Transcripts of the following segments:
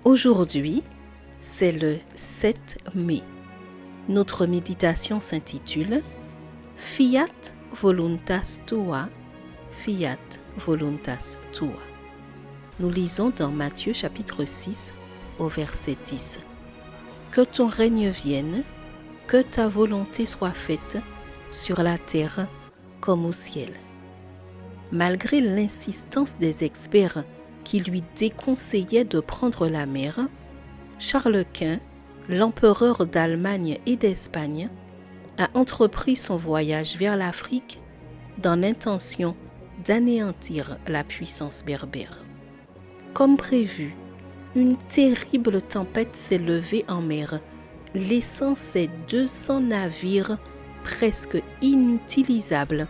Aujourd'hui, c'est le 7 mai. Notre méditation s'intitule Fiat voluntas tua, fiat voluntas tua. Nous lisons dans Matthieu chapitre 6 au verset 10. Que ton règne vienne, que ta volonté soit faite sur la terre comme au ciel. Malgré l'insistance des experts qui lui déconseillaient de prendre la mer, Charles Quint, l'empereur d'Allemagne et d'Espagne, a entrepris son voyage vers l'Afrique dans l'intention d'anéantir la puissance berbère. Comme prévu, une terrible tempête s'est levée en mer, laissant ses 200 navires presque inutilisables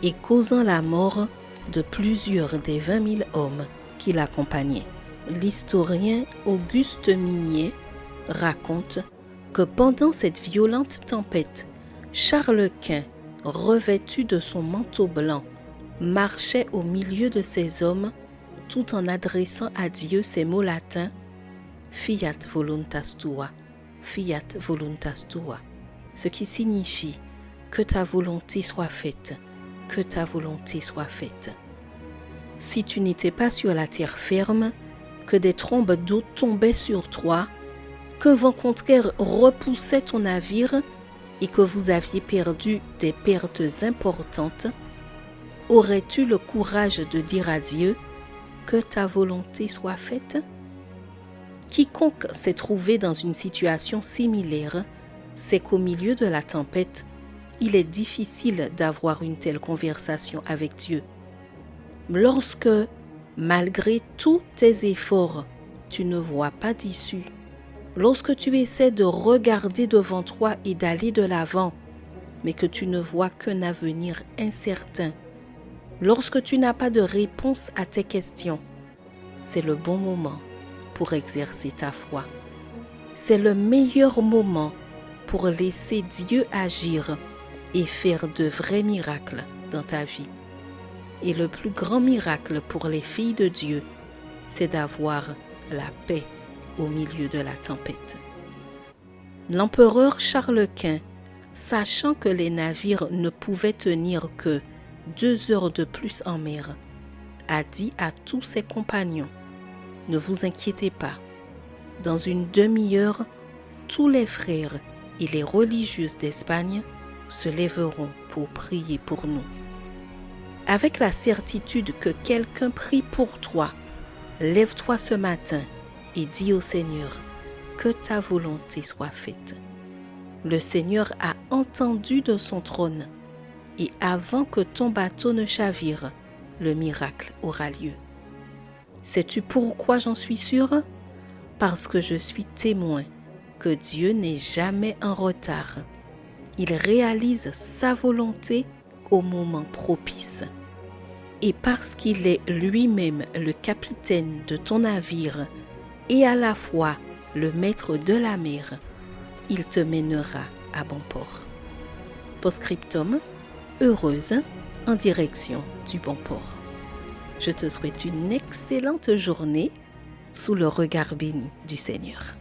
et causant la mort de plusieurs des 20 000 hommes qui l'accompagnaient. L'historien Auguste Minier raconte que pendant cette violente tempête, Charles Quint, revêtu de son manteau blanc, marchait au milieu de ses hommes tout en adressant à Dieu ces mots latins « Fiat voluntas tua, fiat voluntas tua », ce qui signifie « que ta volonté soit faite, que ta volonté soit faite ». Si tu n'étais pas sur la terre ferme, que des trombes d'eau tombaient sur toi, qu'un vent contraire repoussait ton navire et que vous aviez perdu des pertes importantes, aurais-tu le courage de dire à Dieu que ta volonté soit faite? Quiconque s'est trouvé dans une situation similaire sait qu'au milieu de la tempête, il est difficile d'avoir une telle conversation avec Dieu. Lorsque, malgré tous tes efforts, tu ne vois pas d'issue, lorsque tu essaies de regarder devant toi et d'aller de l'avant, mais que tu ne vois qu'un avenir incertain, lorsque tu n'as pas de réponse à tes questions, c'est le bon moment pour exercer ta foi. C'est le meilleur moment pour laisser Dieu agir et faire de vrais miracles dans ta vie. Et le plus grand miracle pour les filles de Dieu, c'est d'avoir la paix au milieu de la tempête. L'empereur Charles Quint, sachant que les navires ne pouvaient tenir que 2 heures de plus en mer, a dit à tous ses compagnons « Ne vous inquiétez pas, dans une demi-heure, tous les frères et les religieuses d'Espagne se lèveront pour prier pour nous. » Avec la certitude que quelqu'un prie pour toi, lève-toi ce matin et dis au Seigneur que ta volonté soit faite. Le Seigneur a entendu de son trône et avant que ton bateau ne chavire, le miracle aura lieu. Sais-tu pourquoi j'en suis sûre? Parce que je suis témoin que Dieu n'est jamais en retard. Il réalise sa volonté au moment propice. Et parce qu'il est lui-même le capitaine de ton navire et à la fois le maître de la mer, il te mènera à bon port. Post-scriptum, heureuse en direction du bon port. Je te souhaite une excellente journée sous le regard béni du Seigneur.